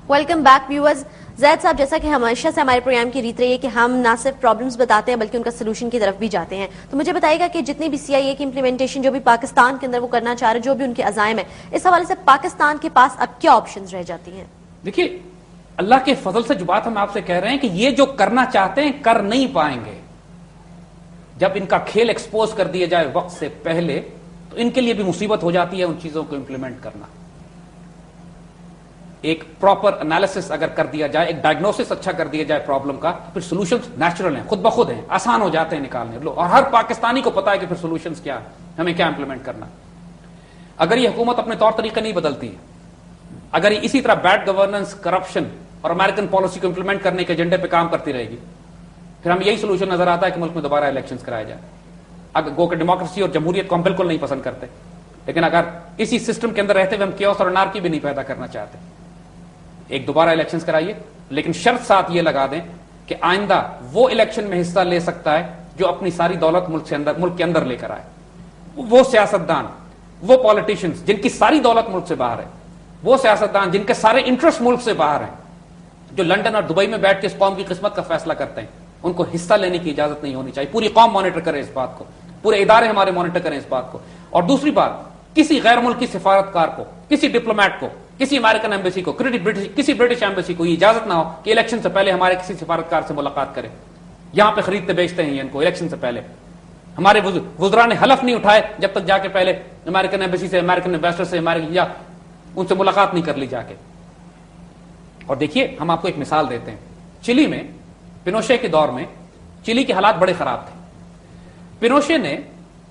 Welcome back viewers. زید صاحب, جیسا کہ ہمیشہ سے ہمارے پروگرام کی ریت رہی ہے کہ ہم نہ صرف پرابلمز بتاتے ہیں بلکہ ان کا سلوشن کی طرف بھی جاتے ہیں, تو مجھے بتائیے گا کہ جتنی بھی سی آئی اے کی امپلیمنٹیشن جو بھی پاکستان کے اندر وہ کرنا چاہ رہے ہیں, جو بھی ان کے عزائم ہیں, اس حوالے سے پاکستان کے پاس اب کیا آپشنز رہ جاتی ہیں؟ دیکھیے, اللہ کے فضل سے جو بات ہم آپ سے کہہ رہے ہیں کہ یہ جو کرنا چاہتے ہیں کر نہیں پائیں گے. جب ان کا کھیل ایکسپوز کر دیا جائے وقت سے پہلے تو ان کے لیے بھی مصیبت ہو جاتی ہے ان چیزوں کو امپلیمنٹ کرنا. ایک پراپر انالیسس اگر کر دیا جائے, ایک ڈائگنوسس اچھا کر دیا جائے پرابلم کا, پھر سولوشنز نیچرل ہیں, خود بخود ہیں, آسان ہو جاتے ہیں نکالنے. اور ہر پاکستانی کو پتا ہے کہ پھر سولوشنز کیا ہے, ہمیں کیا امپلیمنٹ کرنا. اگر یہ حکومت اپنے طور طریقے نہیں بدلتی ہے, اگر یہ اسی طرح بیڈ گورننس, کرپشن اور امریکن پالیسی کو امپلیمنٹ کرنے کے ایجنڈے پہ کام کرتی رہے گی, پھر ہم یہی سولوشن نظر آتا ہے کہ ملک میں دوبارہ الیکشنز کرائے جائیں. اگر گو کہ ڈیموکریسی اور جمہوریت کو ہم بالکل نہیں پسند کرتے, لیکن اگر اسی سسٹم کے اندر رہتے ہوئے ہم کیوس اور انارکی بھی نہیں پیدا کرنا چاہتے, ایک دوبارہ الیکشنز کرائیے, لیکن شرط ساتھ یہ لگا دیں کہ آئندہ وہ الیکشن میں حصہ لے سکتا ہے جو اپنی ساری دولت ملک کے اندر لے کر آئے. وہ سیاستدان, وہ پالیٹیشنز جن کی ساری دولت ملک سے باہر ہے, وہ سیاستدان جن کے سارے انٹرسٹ ملک سے باہر ہیں, جو لنڈن اور دبئی میں بیٹھ کے اس قوم کی قسمت کا فیصلہ کرتے ہیں, ان کو حصہ لینے کی اجازت نہیں ہونی چاہیے. پوری قوم مانیٹر کرے اس بات کو, پورے ادارے ہمارے مانیٹر کریں اس بات کو. اور دوسری بات, کسی غیر ملکی سفارتکار کو, کسی ڈپلومیٹ کو, کسی امریکن ایمبیسی کو, کسی برٹش ایمبیسی کو یہ اجازت نہ ہو کہ الیکشن سے پہلے ہمارے کسی سفارتکار سے ملاقات کرے. یہاں پہ خریدتے بیچتے ہیں ان کو الیکشن سے پہلے. ہمارے وزراء نے حلف نہیں اٹھائے جب تک جا کے پہلے امریکن ایمبیسی سے, امریکن ایمبیسڈر سے, یا ان سے ملاقات نہیں کر لی جا کے. اور دیکھیے, ہم آپ کو ایک مثال دیتے ہیں. چلی میں پینوشے کے دور میں چلی کے حالات بڑے خراب تھے. پینوشے نے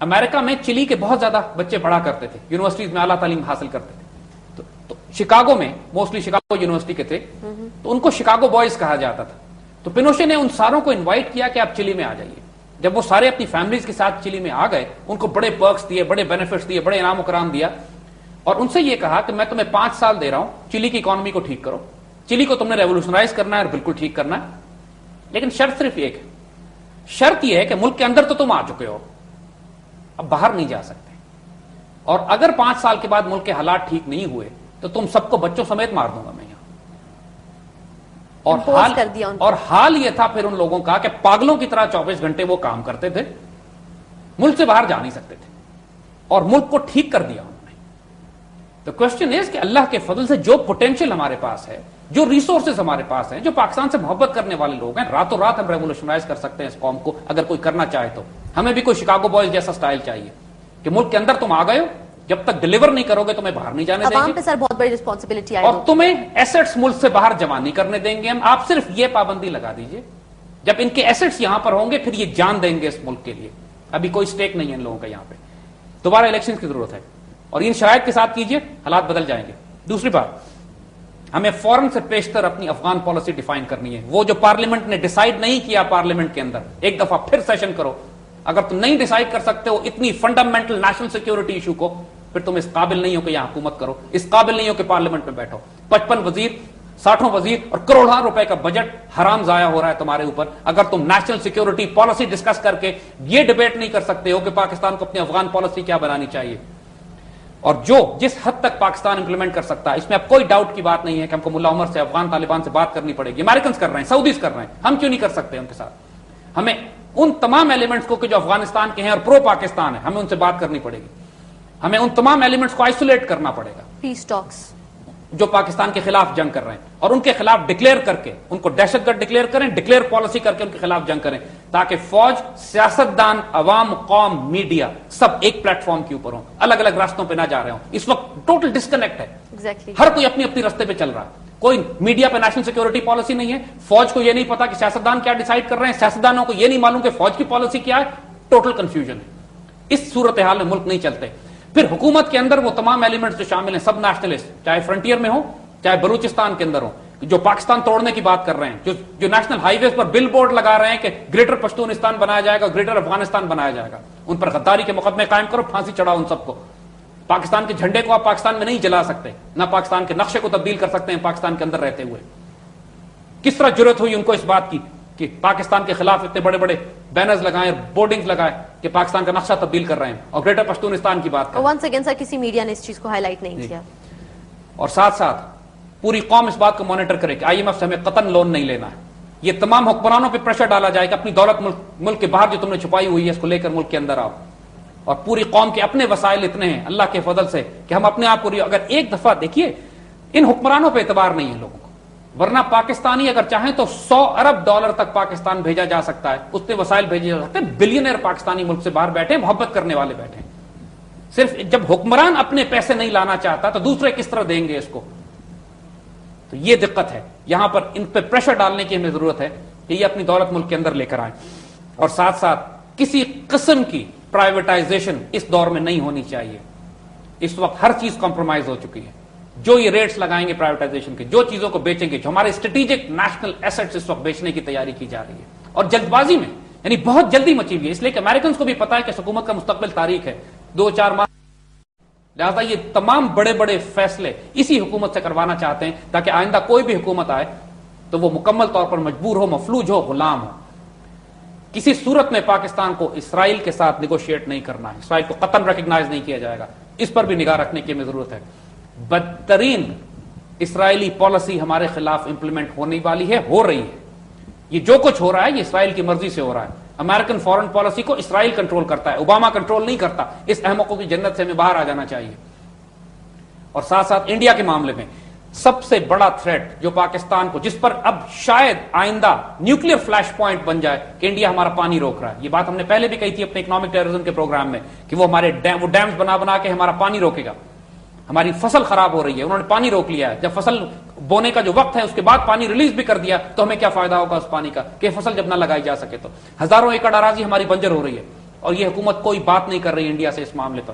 امریکہ میں چلی کے بہت زیادہ بچے پڑھا کرتے تھے, یونیورسٹیز میں اعلیٰ تعلیم حاصل کرتے تھے. تو شکاگو میں موسٹلی شکاگو یونیورسٹی کے تھے, تو ان کو شکاگو بوائز کہا جاتا تھا. تو پینوشے نے ان ساروں کو انوائٹ کیا کہ آپ چلی میں آ جائیے. جب وہ سارے اپنی فیملیز کے ساتھ چلی میں آ گئے, ان کو بڑے پرکس دیے, بڑے بینیفٹس دیے, بڑے انعام و کرام دیا, اور ان سے یہ کہا کہ میں تمہیں 5 سال دے رہا ہوں, چلی کی اکانومی کو ٹھیک کرو, چلی کو تم نے ریولوشنائز کرنا ہے اور بالکل ٹھیک کرنا ہے. لیکن شرط صرف ایک ہے, شرط یہ ہے کہ ملک کے اندر تو تم آ چکے ہو, اب باہر نہیں جا سکتے, اور اگر 5 سال کے بعد ملک کے حالات ٹھیک نہیں ہوئے تو تم سب کو بچوں سمیت مار دوں گا میں یہاں. اور حال یہ تھا پھر ان لوگوں کا کہ پاگلوں کی طرح 24 گھنٹے وہ کام کرتے تھے, ملک سے باہر جا نہیں سکتے تھے, اور ملک کو ٹھیک کر دیا انہوں نے. تو کوشچن از کہ اللہ کے فضل سے جو پوٹینشیل ہمارے پاس ہے, جو ریسورسز ہمارے پاس ہیں, جو پاکستان سے محبت کرنے والے لوگ ہیں, راتوں رات ہم ریولوشنائز کر سکتے ہیں اس قوم کو اگر کوئی کرنا چاہے تو. ہمیں بھی کوئی شکاگو بوائز جیسا سٹائل چاہیے کہ ملک کے اندر تم آ گئے ہو, جب تک ڈیلیور نہیں کرو گے تمہیں باہر نہیں جانے دیں گے. عوام پہ سر بہت بڑی رسپانسبلٹی آئے, اور تمہیں ایسٹس ملک سے باہر جمع نہیں کرنے دیں گے ہم. آپ صرف یہ پابندی لگا دیجئے, جب ان کے ایسٹس یہاں پر ہوں گے پھر یہ جان دیں گے اس ملک کے لیے. ابھی کوئی سٹیک نہیں ہے ان لوگوں کا یہاں پہ. دوبارہ الیکشن کی ضرورت ہے, اور ان شرائط کے ساتھ کیجئے, حالات بدل جائیں گے. دوسری بات, ہمیں فوراً سے پیشتر اپنی افغان پالیسی ڈیفائن کرنی ہے. وہ جو پارلیمنٹ نے ڈیسائیڈ نہیں کیا, پارلیمنٹ کے اندر ایک دفعہ پھر سیشن کرو. اگر تم نہیں ڈیسائیڈ کر سکتے ہو اتنی فنڈامنٹل نیشنل سیکیورٹی ایشو کو, پھر تم اس قابل نہیں ہو کہ یہاں حکومت کرو, اس قابل نہیں ہو کہ پارلیمنٹ میں بیٹھو. 55 وزیر, 60 وزیر اور کروڑوں روپے کا بجٹ حرام ضائع ہو رہا ہے تمہارے اوپر, اگر تم نیشنل سیکیورٹی پالیسی ڈسکس کر کے یہ ڈیبیٹ نہیں کر سکتے ہو کہ پاکستان کو اپنی افغان پالیسی کیا بنانی چاہیے. اور جس حد تک پاکستان امپلیمنٹ کر سکتا ہے, اس میں اب کوئی ڈاؤٹ کی بات نہیں ہے کہ ہم کو ملا عمر سے, افغان طالبان سے بات کرنی پڑے گی. امریکنز کر رہے ہیں, سعودیز کر رہے ہیں, ہم کیوں نہیں کر سکتے ان کے ساتھ؟ ہمیں ان تمام ایلیمنٹس کو کہ جو افغانستان کے ہیں اور پرو پاکستان ہے, ہمیں ان سے بات کرنی پڑے گی. ہمیں ان تمام ایلیمنٹس کو آئسولیٹ کرنا پڑے گا, پیس ٹاکس جو پاکستان کے خلاف جنگ کر رہے ہیں, اور ان کے خلاف ڈکلیئر کر کے ان کو دہشت گرد ڈکلیئر کریں, ڈکلیئر پالیسی کر کے ان کے خلاف جنگ کریں, تاکہ فوج, سیاستدان, عوام, قوم, میڈیا سب ایک پلیٹ فارم کے اوپر ہوں, الگ الگ راستوں پہ نہ جا رہے ہوں. اس وقت ٹوٹل ڈسکنیکٹ ہے, ہر کوئی اپنی اپنی راستے پہ چل رہا ہے. کوئی میڈیا پہ نیشنل سیکیورٹی پالیسی نہیں ہے, فوج کو یہ نہیں پتا کہ سیاستدان کیا ڈیسائیڈ کر رہے ہیں, سیاستدانوں کو یہ نہیں معلوم کہ فوج کی پالیسی کیا ہے. ٹوٹل کنفیوژن ہے. اس صورتحال میں ملک نہیں چلتے. پھر حکومت کے اندر وہ تمام ایلیمنٹس جو شامل ہیں, سب نیشنلسٹ, چاہے فرنٹیئر میں ہو چاہے بلوچستان کے اندر ہو, جو پاکستان توڑنے کی بات کر رہے ہیں, جو نیشنل ہائی ویز پر بل بورڈ لگا رہے ہیں کہ گریٹر پشتونستان بنایا جائے گا, گریٹر افغانستان بنایا جائے گا, ان پر غداری کے مقدمے قائم کرو, پھانسی چڑھاؤ ان سب کو. پاکستان کے جھنڈے کو آپ پاکستان میں نہیں جلا سکتے, نہ پاکستان کے نقشے کو تبدیل کر سکتے ہیں پاکستان کے اندر رہتے ہوئے. کس طرح جرأت ہوئی ان کو اس بات کی کہ پاکستان کے خلاف اتنے بڑے بڑے بینرز لگائیں, بورڈنگز لگائے کہ پاکستان کا نقشہ تبدیل کر رہے ہیں, اور گریٹر پشتونستان کی بات کریں. ونس اگین سر, کسی میڈیا نے اس چیز کو ہائی لائٹ نہیں کیا. اور ساتھ ساتھ پوری قوم اس بات کو مانیٹر کرے کہ IMF سے ہمیں قطن لون نہیں لینا ہے. یہ تمام حکمرانوں پہ پریشر ڈالا جائے کہ اپنی دولت ملک کے باہر جو تم نے چھپائی ہوئی ہے اس کو لے کر ملک کے اندر آؤ. اور پوری قوم کے اپنے وسائل اتنے ہیں اللہ کے فضل سے کہ ہم اپنے آپ کو اگر ایک دفعہ دیکھیے ان حکمرانوں پہ اعتبار نہیں ہے لوگوں کو, ورنہ پاکستانی اگر چاہیں تو $100 ارب تک پاکستان بھیجا جا سکتا ہے, اتنے وسائل بھیجے جا سکتے ہیں. بلینئر پاکستانی ملک سے باہر بیٹھے, محبت کرنے والے بیٹھے. صرف جب حکمران اپنے پیسے نہیں لانا چاہتا تو دوسرے کس طرح دیں گے اس کو؟ تو یہ دقت ہے. یہاں پر ان پہ پریشر ڈالنے کی ہمیں ضرورت ہے کہ یہ اپنی دولت ملک کے اندر لے کر آئیں, اور ساتھ ساتھ کسی قسم کی پرائیویٹائزیشن اس دور میں نہیں ہونی چاہیے. اس وقت ہر چیز کمپرومائز ہو چکی ہے. جو یہ ریٹس لگائیں گے پرائیویٹائزیشن کے, جو چیزوں کو بیچیں گے, جو ہمارے اسٹریٹجک نیشنل ایسٹس اس وقت بیچنے کی تیاری کی جا رہی ہے, اور جلد بازی میں, یعنی بہت جلدی مچی ہوئی ہے, اس لیے کہ امریکنز کو بھی پتا ہے کہ حکومت کا مستقبل تاریخ ہے 2-4 ماہ, لہٰذا یہ تمام بڑے بڑے فیصلے اسی حکومت سے کروانا چاہتے ہیں تاکہ آئندہ کوئی بھی حکومت آئے تو وہ مکمل طور پر مجبور ہو, مفلوج ہو, غلام ہو. کسی صورت میں پاکستان کو اسرائیل کے ساتھ نیگوشیٹ نہیں کرنا ہے, اسرائیل کو قطعاً ریکگنائز نہیں کیا جائے گا. اس پر بھی نگاہ رکھنے کی ہمیں ضرورت ہے. بدترین اسرائیلی پالیسی ہمارے خلاف امپلیمنٹ ہونے والی ہے, ہو رہی ہے. یہ جو کچھ ہو رہا ہے یہ اسرائیل کی مرضی سے ہو رہا ہے. امریکن فورن پالیسی کو اسرائیل کنٹرول کرتا ہے, اوباما کنٹرول نہیں کرتا. اس احمقوں کی جنت سے ہمیں باہر آ جانا چاہیے. اور ساتھ ساتھ انڈیا کے معاملے میں سب سے بڑا تھریٹ جو پاکستان کو, جس پر اب شاید آئندہ نیوکلیر فلیش پوائنٹ بن جائے کہ انڈیا ہمارا پانی روک رہا ہے. یہ بات ہم نے پہلے بھی کہی تھی اپنے اکنامک ٹیررزم کے پروگرام میں کہ وہ ہمارے ڈیمز بنا کے ہمارا پانی روکے گا. ہماری فصل خراب ہو رہی ہے, انہوں نے پانی روک لیا ہے. جب فصل بونے کا جو وقت ہے اس کے بعد پانی ریلیز بھی کر دیا تو ہمیں کیا فائدہ ہوگا اس پانی کا کہ فصل جب نہ لگائی جا سکے تو. ہزاروں ایکڑ اراضی ہماری بنجر ہو رہی ہے, اور یہ حکومت کوئی بات نہیں کر رہی انڈیا سے اس معاملے پر.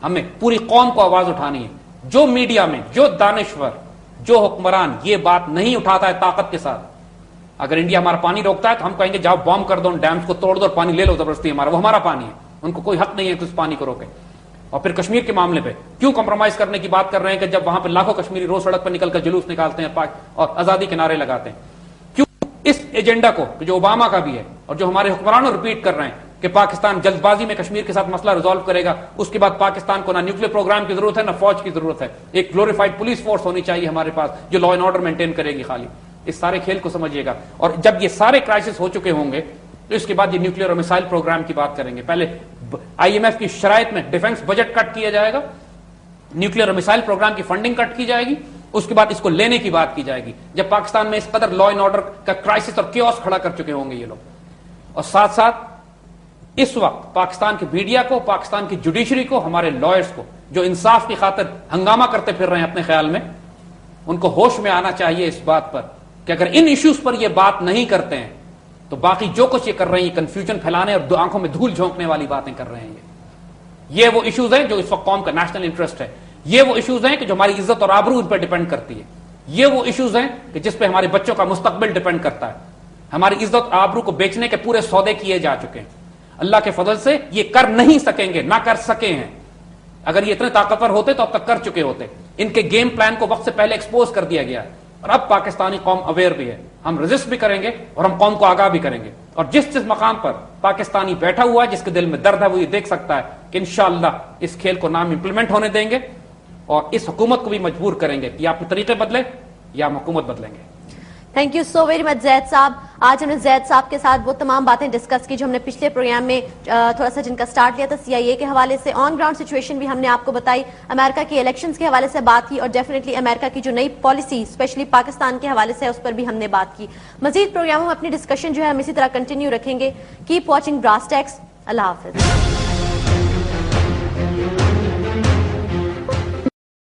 ہمیں پوری قوم کو آواز اٹھانی ہے. جو میڈیا میں, جو دانشور, جو حکمران یہ بات نہیں اٹھاتا ہے طاقت کے ساتھ, اگر انڈیا ہمارا پانی روکتا ہے تو ہم کہیں گے جاؤ بام کر دو, ڈیمز کو توڑ دو اور پانی لے لو زبردستی, ہمارا وہ ہمارا پانی ہے. ان کو کوئی حق نہیں ہے کہ اس پانی کو روکے. اور پھر کشمیر کے معاملے پہ کیوں کمپرومائز کرنے کی بات کر رہے ہیں کہ جب وہاں پہ لاکھوں کشمیری روز سڑک پر نکل کر جلوس نکالتے ہیں اور آزادی کے نعرے لگاتے ہیں. کیوں اس ایجنڈا کو جو اوباما کا بھی ہے اور جو ہمارے حکمرانوں ریپیٹ کر رہے ہیں کہ پاکستان جلد بازی میں کشمیر کے ساتھ مسئلہ ریزالو کرے گا, اس کے بعد پاکستان کو نہ نیوکلیر پروگرام کی ضرورت ہے نہ فوج کی ضرورت ہے, ایک گلوریفائڈ پولیس فورس ہونی چاہیے ہمارے پاس جو لا اینڈ آرڈر مینٹین کرے گی خالی. اس سارے کھیل کو سمجھیے گا. اور جب یہ سارے کرائسس ہو چکے ہوں گے تو اس کے بعد یہ نیوکلیر اور میسائل پروگرام کی بات کریں گے. پہلے IMF کی شرائط میں ڈیفنس بجٹ کٹ کیا جائے گا, نیوکلیر اور میسائل پروگرام کی فنڈنگ کٹ کی جائے گی, اس کے بعد اس کو لینے کی بات کی جائے گی جب پاکستان میں اس قدر لا اینڈ آرڈر کا کرائسس اور کیوس کھڑا کر چکے ہوں گے یہ لوگ. اور ساتھ ساتھ اس وقت پاکستان کی میڈیا کو, پاکستان کی جوڈیشری کو, ہمارے لائرز کو جو انصاف کی خاطر ہنگامہ کرتے پھر رہے ہیں اپنے خیال میں, ان کو ہوش میں آنا چاہیے اس بات پر کہ اگر ان ایشوز پر یہ بات نہیں کرتے ہیں تو باقی جو کچھ یہ کر رہے ہیں یہ کنفیوژن پھیلانے اور آنکھوں میں دھول جھونکنے والی باتیں کر رہے ہیں. یہ وہ ایشوز ہیں جو اس وقت قوم کا نیشنل انٹرسٹ ہے. یہ وہ ایشوز ہیں کہ جو ہماری عزت اور آبرو ان پر ڈیپینڈ کرتی ہے. یہ وہ ایشوز ہیں کہ جس پہ ہمارے بچوں کا مستقبل ڈیپینڈ کرتا ہے. ہماری عزت اور آبرو کو بیچنے کے پورے سودے کیے جا چکے ہیں. اللہ کے فضل سے یہ کر نہیں سکیں گے, نہ کر سکے ہیں. اگر یہ اتنے طاقتور ہوتے تو اب تک کر چکے ہوتے. ان کے گیم پلان کو وقت سے پہلے ایکسپوز کر دیا گیا, اور اب پاکستانی قوم اویئر بھی ہے. ہم ریزسٹ بھی کریں گے اور ہم قوم کو آگاہ بھی کریں گے. اور جس مقام پر پاکستانی بیٹھا ہوا ہے, جس کے دل میں درد ہے, وہ یہ دیکھ سکتا ہے کہ انشاءاللہ اس کھیل کو نام امپلیمنٹ ہونے دیں گے اور اس حکومت کو بھی مجبور کریں گے کہ یا اپنے طریقے بدلے یا ہم حکومت بدلیں گے. Thank you so very much Zaid صاحب. آج ہم نے زید صاحب کے ساتھ وہ تمام باتیں ڈسکس کی جو ہم نے پچھلے پروگرام میں تھوڑا سا جن کا سٹارٹ لیا تھا CIA کے حوالے سے. آن گراؤنڈ سچویشن بھی ہم نے آپ کو بتائی, امریکہ کی الیکشنز کے حوالے سے بات کی, اور ڈیفینیٹلی امریکہ کی جو نئی پالیسی اسپیشلی پاکستان کے حوالے سے اس پر بھی ہم نے بات کی. مزید پروگراموں میں اپنی ڈسکشن جو ہے ہم اسی طرح کنٹینیو رکھیں گے. Keep watching brass tacks. اللہ حافظ.